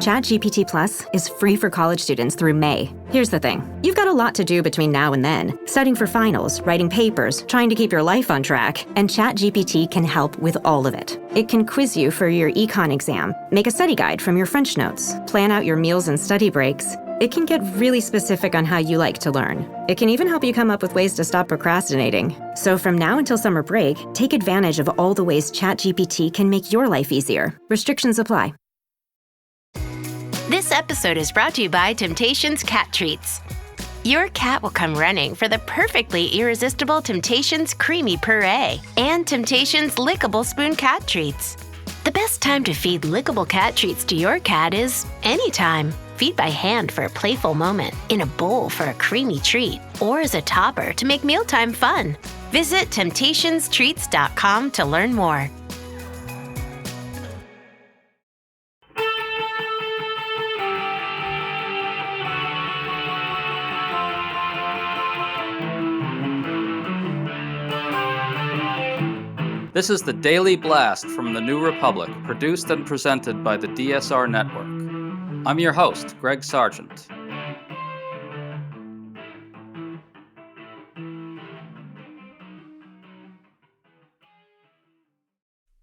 ChatGPT Plus is free for college students through May. Here's the thing. You've got a lot to do between now and then. Studying for finals, writing papers, trying to keep your life on track, and ChatGPT can help with all of it. It can quiz you for your econ exam, make a study guide from your French notes, plan out your meals and study breaks. It can get really specific on how you like to learn. It can even help you come up with ways to stop procrastinating. So from now until summer break, take advantage of all the ways ChatGPT can make your life easier. Restrictions apply. This episode is brought to you by Temptations Cat Treats. Your cat will come running for the perfectly irresistible Temptations Creamy Puree and Temptations Lickable Spoon Cat Treats. The best time to feed lickable cat treats to your cat is anytime. Feed by hand for a playful moment, in a bowl for a creamy treat, or as a topper to make mealtime fun. Visit temptationstreats.com to learn more. This is the Daily Blast from the New Republic, produced and presented by the DSR Network. I'm your host, Greg Sargent.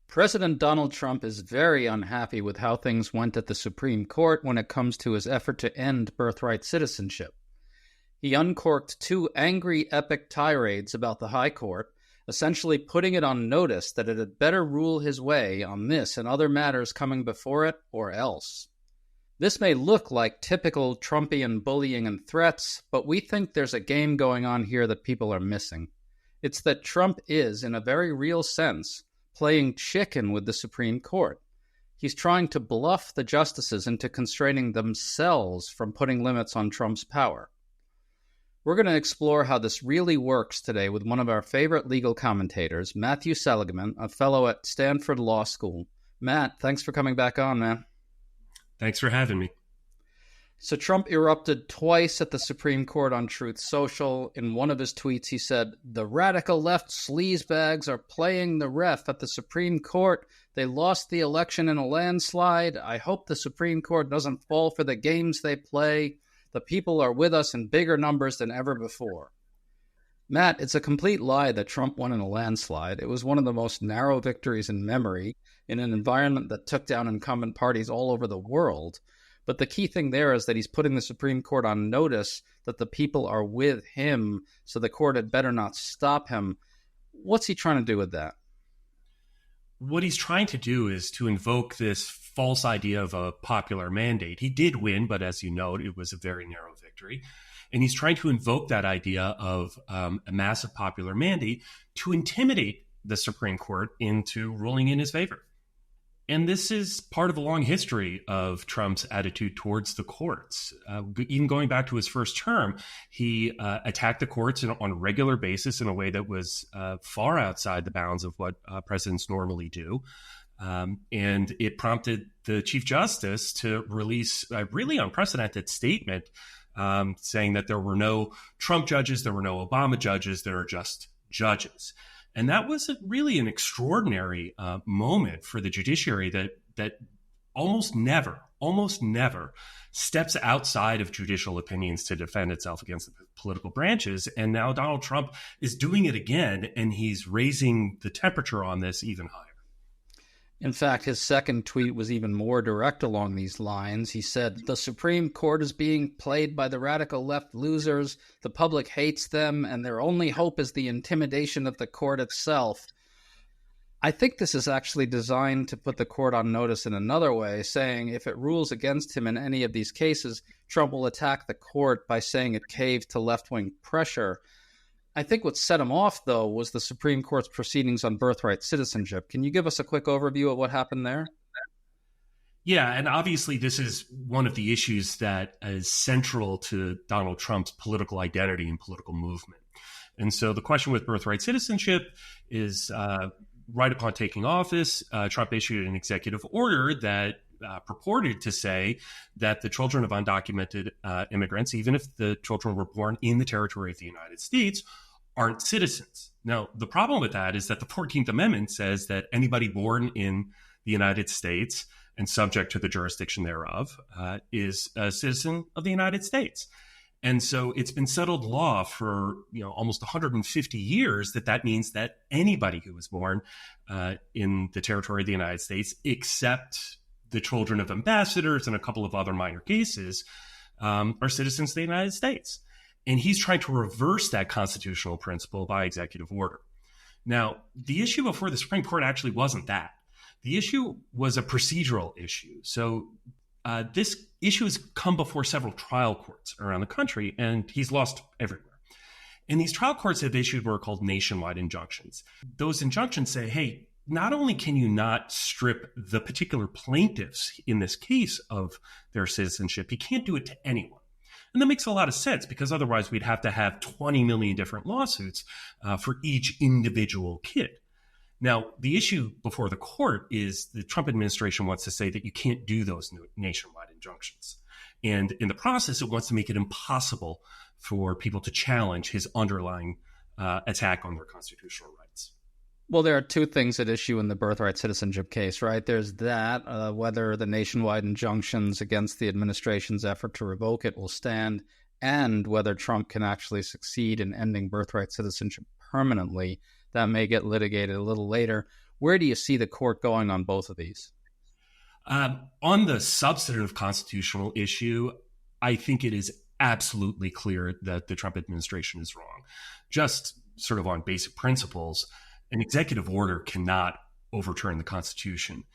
President Donald Trump is very unhappy with how things went at the Supreme Court when it comes to his effort to end birthright citizenship. He uncorked two angry, epic tirades about the High Court, essentially putting it on notice that it had better rule his way on this and other matters coming before it, or else. This may look like typical Trumpian bullying and threats, but we think there's a game going on here that people are missing. It's that Trump is, in a very real sense, playing chicken with the Supreme Court. He's trying to bluff the justices into constraining themselves from putting limits on Trump's power. We're going to explore how this really works today with one of our favorite legal commentators, Matthew Seligman, a fellow at Stanford Law School. Matt, thanks for coming back on, man. Thanks for having me. So Trump erupted twice at the Supreme Court on Truth Social. In one of his tweets, he said, "The radical left sleazebags are playing the ref at the Supreme Court. They lost the election in a landslide. I hope the Supreme Court doesn't fall for the games they play. The people are with us in bigger numbers than ever before." Matt, it's a complete lie that Trump won in a landslide. It was one of the most narrow victories in memory in an environment that took down incumbent parties all over the world. But the key thing there is that he's putting the Supreme Court on notice that the people are with him, so the court had better not stop him. What's he trying to do with that? What he's trying to do is to invoke this false idea of a popular mandate. He did win, but as you note, it was a very narrow victory. And he's trying to invoke that idea of a massive popular mandate to intimidate the Supreme Court into ruling in his favor. And this is part of a long history of Trump's attitude towards the courts. Even going back to his first term, he attacked the courts on a regular basis in a way that was far outside the bounds of what presidents normally do. And it prompted the Chief Justice to release a really unprecedented statement saying that there were no Trump judges, there were no Obama judges, there are just judges. And that was really an extraordinary moment for the judiciary that almost never steps outside of judicial opinions to defend itself against the political branches. And now Donald Trump is doing it again, and he's raising the temperature on this even higher. In fact, his second tweet was even more direct along these lines. He said, "The Supreme Court is being played by the radical left losers. The public hates them, and their only hope is the intimidation of the court itself." I think this is actually designed to put the court on notice in another way, saying if it rules against him in any of these cases, Trump will attack the court by saying it caved to left-wing pressure. I think what set him off, though, was the Supreme Court's proceedings on birthright citizenship. Can you give us a quick overview of what happened there? Yeah, and obviously this is one of the issues that is central to Donald Trump's political identity and political movement. And so the question with birthright citizenship is right upon taking office, Trump issued an executive order that purported to say that the children of undocumented immigrants, even if the children were born in the territory of the United States, aren't citizens. Now, the problem with that is that the 14th Amendment says that anybody born in the United States and subject to the jurisdiction thereof, is a citizen of the United States. And so it's been settled law for almost 150 years that means that anybody who was born in the territory of the United States, except the children of ambassadors and a couple of other minor cases, are citizens of the United States. And he's trying to reverse that constitutional principle by executive order. Now, the issue before the Supreme Court actually wasn't that. The issue was a procedural issue. So this issue has come before several trial courts around the country, and he's lost everywhere. And these trial courts have issued what are called nationwide injunctions. Those injunctions say, hey, not only can you not strip the particular plaintiffs in this case of their citizenship, you can't do it to anyone. And that makes a lot of sense, because otherwise we'd have to have 20 million different lawsuits for each individual kid. Now, the issue before the court is the Trump administration wants to say that you can't do those nationwide injunctions. And in the process, it wants to make it impossible for people to challenge his underlying attack on their constitutional rights. Well, there are two things at issue in the birthright citizenship case, right? There's that, whether the nationwide injunctions against the administration's effort to revoke it will stand, and whether Trump can actually succeed in ending birthright citizenship permanently. That may get litigated a little later. Where do you see the court going on both of these? On the substantive constitutional issue, I think it is absolutely clear that the Trump administration is wrong. Just sort of on basic principles, an executive order cannot overturn the Constitution.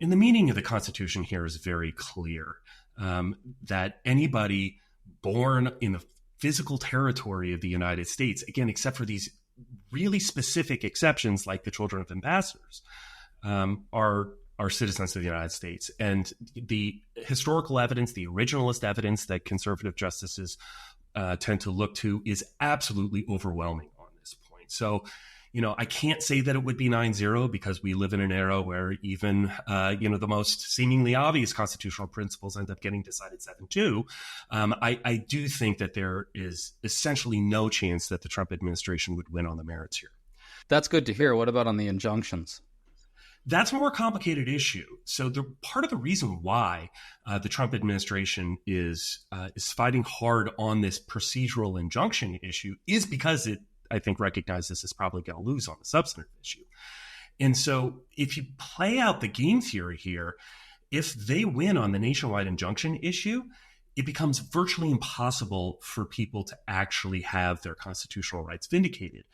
And the meaning of the Constitution here is very clear, that anybody born in the physical territory of the United States, again, except for these really specific exceptions like the children of ambassadors, are citizens of the United States. And the historical evidence, the originalist evidence that conservative justices tend to look to is absolutely overwhelming on this point. So, I can't say that it would be 9-0 because we live in an era where even, the most seemingly obvious constitutional principles end up getting decided 7-2. I do think that there is essentially no chance that the Trump administration would win on the merits here. That's good to hear. What about on the injunctions? That's a more complicated issue. So part of the reason why the Trump administration is fighting hard on this procedural injunction issue is because it, I think, recognizes this is probably going to lose on the substantive issue. And so if you play out the game theory here, if they win on the nationwide injunction issue, it becomes virtually impossible for people to actually have their constitutional rights vindicated.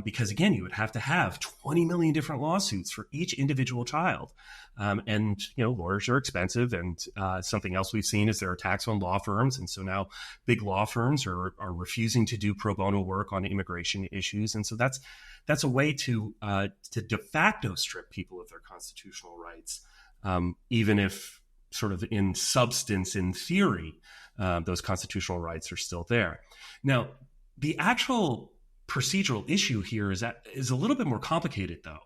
Because again, you would have to have 20 million different lawsuits for each individual child. And, lawyers are expensive. And something else we've seen is there are attacks on law firms. And so now big law firms are refusing to do pro bono work on immigration issues. And so that's a way to de facto strip people of their constitutional rights, even if sort of in substance, in theory, those constitutional rights are still there. Now, the actual procedural issue here is a little bit more complicated, though.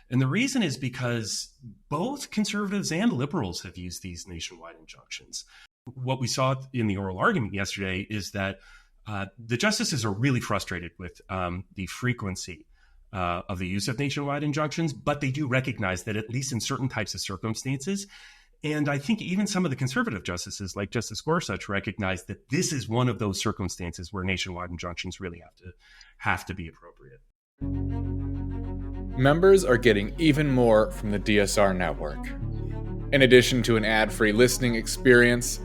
And the reason is because both conservatives and liberals have used these nationwide injunctions. What we saw in the oral argument yesterday is that the justices are really frustrated with the frequency of the use of nationwide injunctions, but they do recognize that at least in certain types of circumstances, and I think even some of the conservative justices, like Justice Gorsuch, recognize that this is one of those circumstances where nationwide injunctions really have to be appropriate. Members are getting even more from the DSR network. In addition to an ad-free listening experience,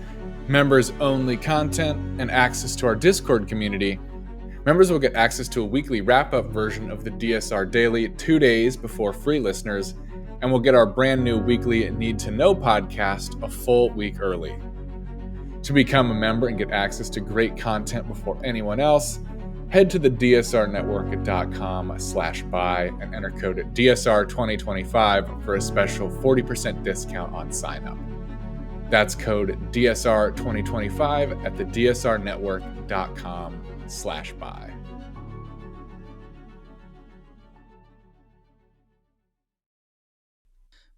members-only content, and access to our Discord community, members will get access to a weekly wrap-up version of the DSR Daily 2 days before free listeners, and we'll get our brand new weekly Need to Know podcast a full week early. To become a member and get access to great content before anyone else, head to the dsrnetwork.com/buy and enter code DSR2025 for a special 40% discount on sign-up. That's code DSR2025 at the dsrnetwork.com/buy.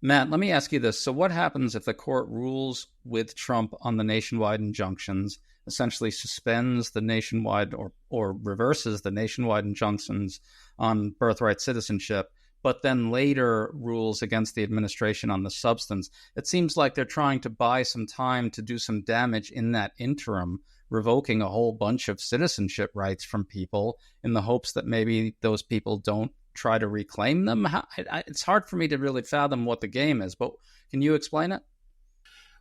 Matt, let me ask you this. So what happens if the court rules with Trump on the nationwide injunctions, essentially suspends the nationwide or reverses the nationwide injunctions on birthright citizenship, but then later rules against the administration on the substance. It seems like they're trying to buy some time to do some damage in that interim, revoking a whole bunch of citizenship rights from people in the hopes that maybe those people don't try to reclaim them. It's hard for me to really fathom what the game is, but can you explain it?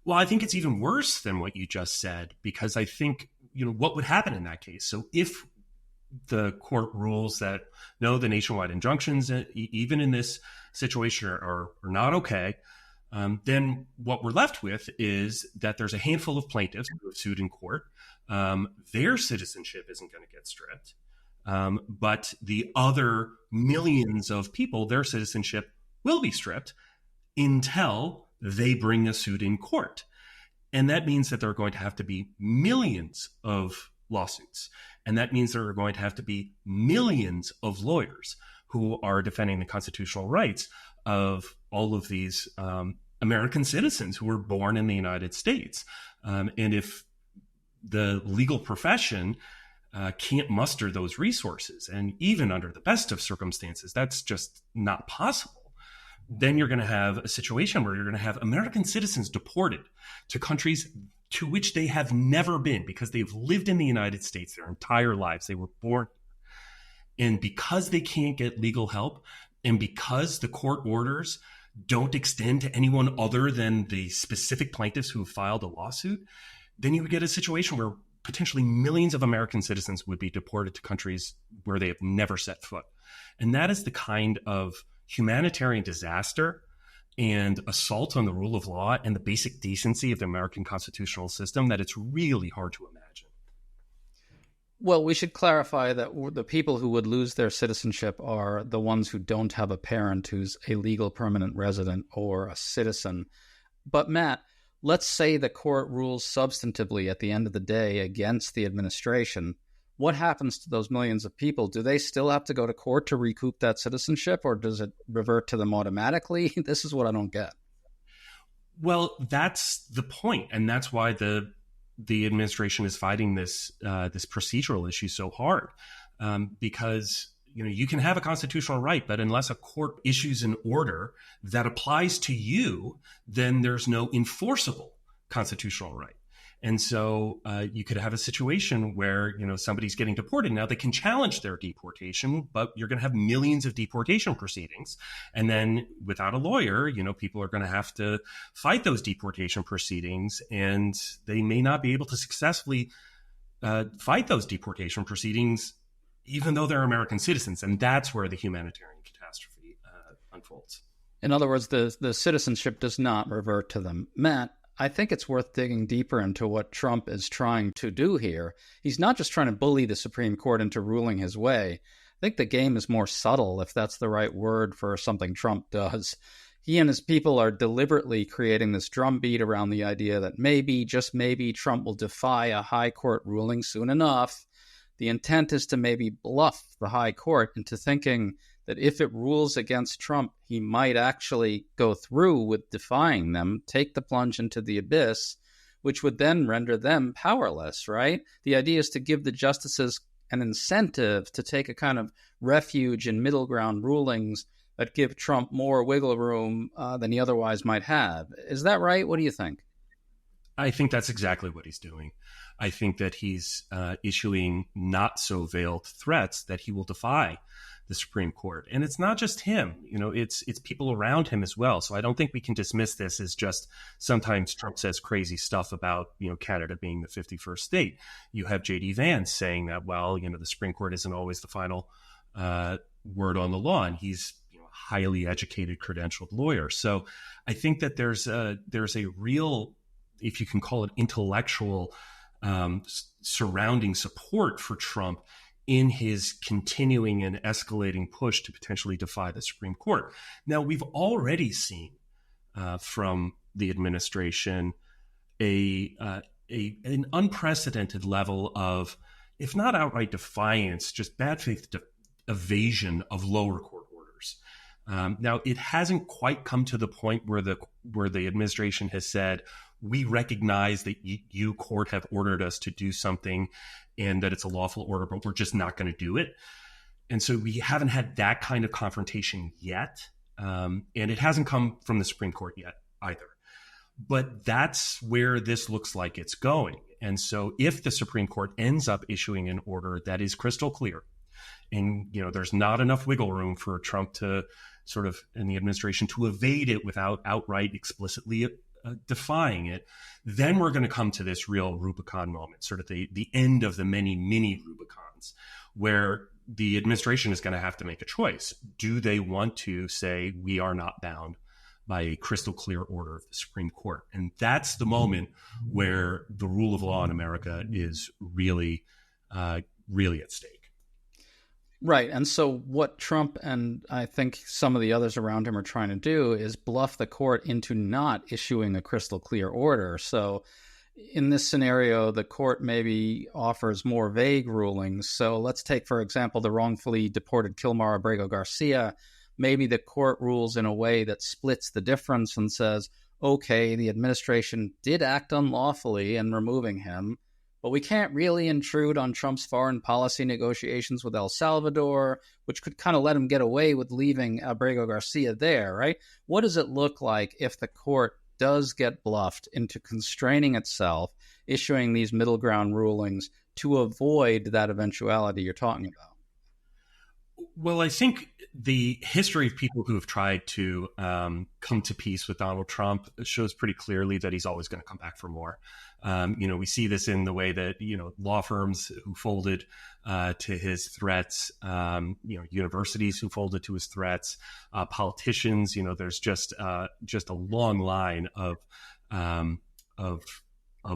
Well, I think it's even worse than what you just said, because I think, what would happen in that case? So if the court rules that no, the nationwide injunctions, even in this situation, are not okay, then what we're left with is that there's a handful of plaintiffs who have sued in court. Their citizenship isn't going to get stripped, but the other millions of people, their citizenship will be stripped until they bring a suit in court. And that means that there are going to have to be millions of lawsuits. And that means there are going to have to be millions of lawyers who are defending the constitutional rights of all of these American citizens who were born in the United States. And if the legal profession can't muster those resources, and even under the best of circumstances, that's just not possible, then you're going to have a situation where you're going to have American citizens deported to countries to which they have never been because they've lived in the United States their entire lives. They were born. And because they can't get legal help, and because the court orders don't extend to anyone other than the specific plaintiffs who have filed a lawsuit, then you would get a situation where potentially millions of American citizens would be deported to countries where they have never set foot. And that is the kind of humanitarian disaster and assault on the rule of law and the basic decency of the American constitutional system that it's really hard to imagine. Well, we should clarify that the people who would lose their citizenship are the ones who don't have a parent who's a legal permanent resident or a citizen. But Matt, let's say the court rules substantively at the end of the day against the administration. What happens to those millions of people? Do they still have to go to court to recoup that citizenship, or does it revert to them automatically? This is what I don't get. Well, that's the point, and that's why the administration is fighting this procedural issue so hard, because you can have a constitutional right, but unless a court issues an order that applies to you, then there's no enforceable constitutional right. And so you could have a situation where, somebody's getting deported. Now they can challenge their deportation, but you're going to have millions of deportation proceedings. And then without a lawyer, people are going to have to fight those deportation proceedings, and they may not be able to successfully fight those deportation proceedings, even though they're American citizens. And that's where the humanitarian catastrophe unfolds. In other words, the citizenship does not revert to them. Matt, I think it's worth digging deeper into what Trump is trying to do here. He's not just trying to bully the Supreme Court into ruling his way. I think the game is more subtle, if that's the right word for something Trump does. He and his people are deliberately creating this drumbeat around the idea that maybe, just maybe, Trump will defy a high court ruling soon enough. The intent is to maybe bluff the high court into thinking that if it rules against Trump, he might actually go through with defying them, take the plunge into the abyss, which would then render them powerless, right? The idea is to give the justices an incentive to take a kind of refuge in middle ground rulings that give Trump more wiggle room than he otherwise might have. Is that right? What do you think? I think that's exactly what he's doing. I think that he's issuing not so veiled threats that he will defy the Supreme Court. And it's not just him, it's people around him as well. So I don't think we can dismiss this as just sometimes Trump says crazy stuff about, Canada being the 51st state. You have J.D. Vance saying that, the Supreme Court isn't always the final word on the law. And he's a highly educated, credentialed lawyer. So I think that there's a real, if you can call it, intellectual surrounding support for Trump in his continuing and escalating push to potentially defy the Supreme Court. Now, we've already seen from the administration an unprecedented level of, if not outright defiance, just bad faith evasion of lower court orders. Now, it hasn't quite come to the point where the administration has said, we recognize that you, court, have ordered us to do something and that it's a lawful order, but we're just not going to do it. And so we haven't had that kind of confrontation yet. And it hasn't come from the Supreme Court yet either. But that's where this looks like it's going. And so if the Supreme Court ends up issuing an order that is crystal clear, and there's not enough wiggle room for Trump to sort of, and the administration, to evade it without outright explicitly defying it, then we're going to come to this real Rubicon moment, sort of the end of the many mini Rubicons, where the administration is going to have to make a choice. Do they want to say we are not bound by a crystal clear order of the Supreme Court? And that's the moment where the rule of law in America is really, really at stake. Right. And so what Trump and I think some of the others around him are trying to do is bluff the court into not issuing a crystal clear order. So in this scenario, the court maybe offers more vague rulings. So let's take, for example, the wrongfully deported Kilmar Abrego Garcia. Maybe the court rules in a way that splits the difference and says, okay, the administration did act unlawfully in removing him, but we can't really intrude on Trump's foreign policy negotiations with El Salvador, which could kind of let him get away with leaving Abrego Garcia there, right? What does it look like if the court does get bluffed into constraining itself, issuing these middle ground rulings to avoid that eventuality you're talking about? Well, I think the history of people who have tried to come to peace with Donald Trump shows pretty clearly that he's always going to come back for more. We see this in the way that, law firms who folded to his threats, universities who folded to his threats, politicians, there's just a long line of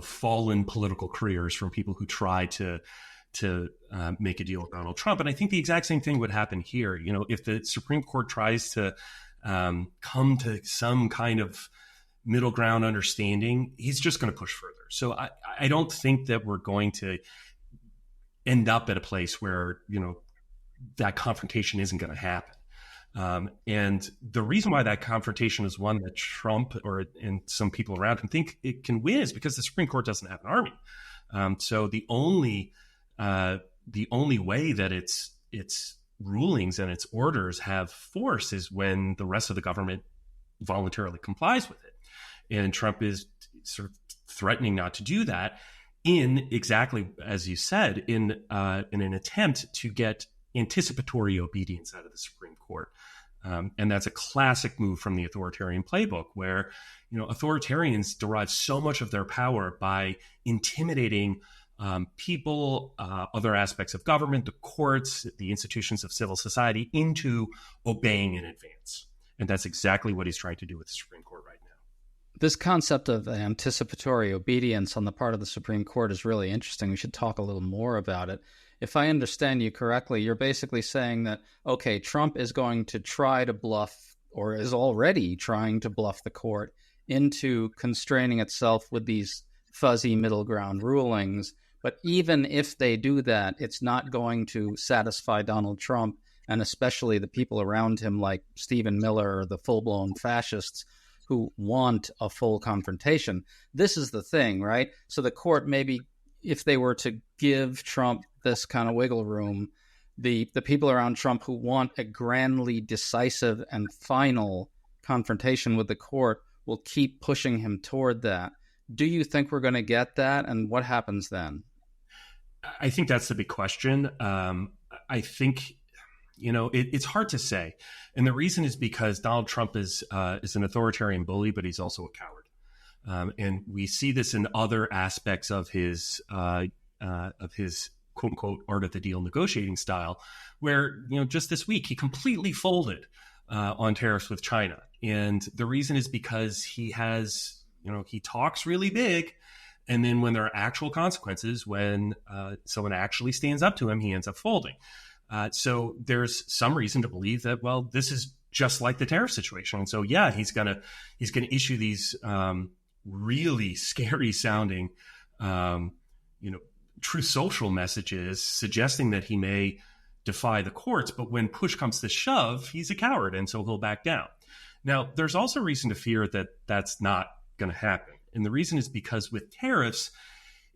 fallen political careers from people who try to make a deal with Donald Trump. And I think the exact same thing would happen here. If the Supreme Court tries to come to some kind of middle ground understanding, he's just going to push further. So I don't think that we're going to end up at a place where, that confrontation isn't going to happen. And the reason why that confrontation is one that Trump and some people around him think it can win is because the Supreme Court doesn't have an army. So the only way that its rulings and its orders have force is when the rest of the government voluntarily complies with it. And Trump is sort of threatening not to do that in exactly, as you said, in an attempt to get anticipatory obedience out of the Supreme Court. And that's a classic move from the authoritarian playbook where, authoritarians derive so much of their power by intimidating people, other aspects of government, the courts, the institutions of civil society into obeying in advance. And that's exactly what he's trying to do with the Supreme Court right now. This concept of anticipatory obedience on the part of the Supreme Court is really interesting. We should talk a little more about it. If I understand you correctly, you're basically saying that, okay, Trump is going to try to bluff, or is already trying to bluff the court into constraining itself with these fuzzy middle ground rulings. But even if they do that, it's not going to satisfy Donald Trump, and especially the people around him like Stephen Miller or the full-blown fascists who want a full confrontation. This is the thing, right? So the court, maybe if they were to give Trump this kind of wiggle room, the people around Trump who want a grandly decisive and final confrontation with the court will keep pushing him toward that. Do you think we're going to get that? And what happens then? I think that's the big question. I think, it's hard to say. And the reason is because Donald Trump is an authoritarian bully, but he's also a coward. And we see this in other aspects of his quote unquote art of the deal negotiating style, where, just this week, he completely folded on tariffs with China. And the reason is because he has, he talks really big. And then when there are actual consequences, when someone actually stands up to him, he ends up folding. So there's some reason to believe that, well, this is just like the tariff situation. And so, yeah, he's gonna issue these really scary sounding, true social messages suggesting that he may defy the courts. But when push comes to shove, he's a coward. And so he'll back down. Now, there's also reason to fear that that's not going to happen. And the reason is because with tariffs,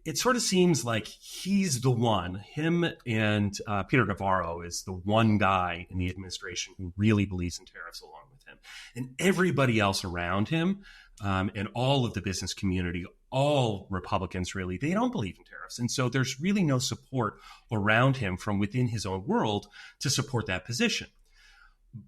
it sort of seems like he's the one, him and Peter Navarro is the one guy in the administration who really believes in tariffs along with him. And everybody else around him and all of the business community, all Republicans really, they don't believe in tariffs. And so there's really no support around him from within his own world to support that position.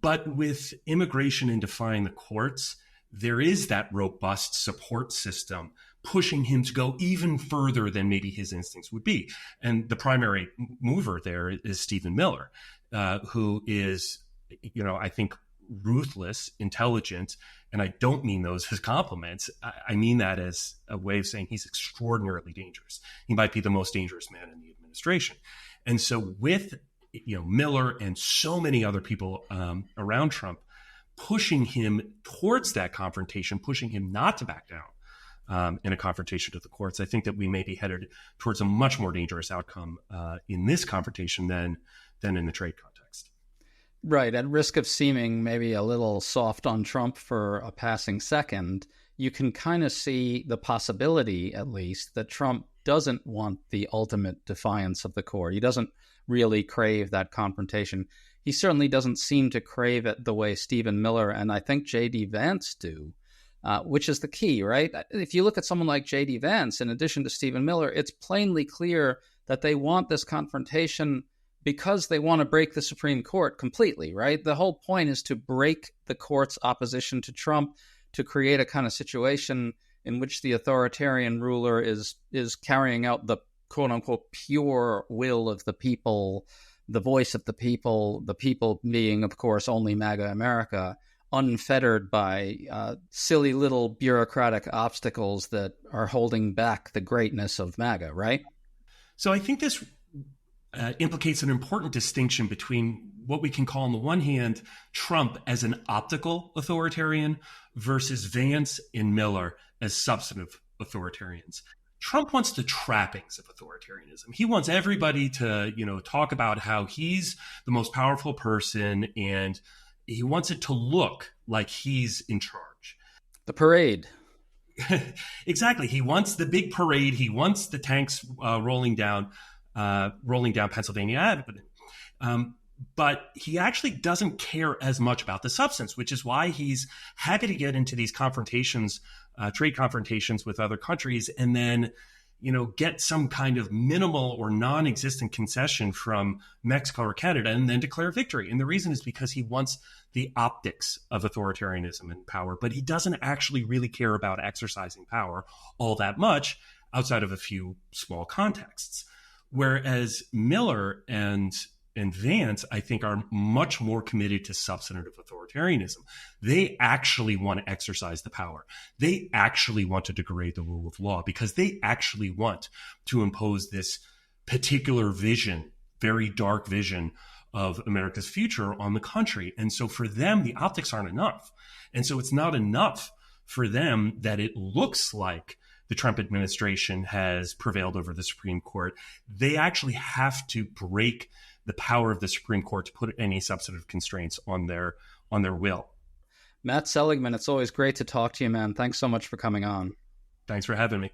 But with immigration and defying the courts, there is that robust support system pushing him to go even further than maybe his instincts would be. And the primary mover there is Stephen Miller, who is, I think, ruthless, intelligent, and I don't mean those as compliments. I mean that as a way of saying he's extraordinarily dangerous. He might be the most dangerous man in the administration. And so with Miller and so many other people around Trump pushing him towards that confrontation, pushing him not to back down in a confrontation to the courts, I think that we may be headed towards a much more dangerous outcome in this confrontation than in the trade context. Right. At risk of seeming maybe a little soft on Trump for a passing second, you can kind of see the possibility, at least, that Trump doesn't want the ultimate defiance of the court. He doesn't really crave that confrontation. He certainly doesn't seem to crave it the way Stephen Miller and I think J.D. Vance do, which is the key, right? If you look at someone like J.D. Vance, in addition to Stephen Miller, it's plainly clear that they want this confrontation because they want to break the Supreme Court completely, right? The whole point is to break the court's opposition to Trump, to create a kind of situation in which the authoritarian ruler is carrying out the quote-unquote pure will of the people, the voice of the people being, of course, only MAGA America, unfettered by silly little bureaucratic obstacles that are holding back the greatness of MAGA, right? So I think this implicates an important distinction between what we can call, on the one hand, Trump as an optical authoritarian versus Vance and Miller as substantive authoritarians. Trump wants the trappings of authoritarianism. He wants everybody to, talk about how he's the most powerful person, and he wants it to look like he's in charge. The parade. Exactly. He wants the big parade. He wants the tanks rolling down Pennsylvania Avenue. But he actually doesn't care as much about the substance, which is why he's happy to get into these confrontations, trade confrontations with other countries, and then, get some kind of minimal or non-existent concession from Mexico or Canada and then declare victory. And the reason is because he wants the optics of authoritarianism and power, but he doesn't actually really care about exercising power all that much outside of a few small contexts. Whereas Miller and Vance, I think, are much more committed to substantive authoritarianism. They actually want to exercise the power. They actually want to degrade the rule of law because they actually want to impose this particular vision, very dark vision of America's future on the country. And so for them, the optics aren't enough. And so it's not enough for them that it looks like the Trump administration has prevailed over the Supreme Court. They actually have to break the power of the Supreme Court to put any substantive constraints on their will. Matt Seligman, it's always great to talk to you, man. Thanks so much for coming on. Thanks for having me.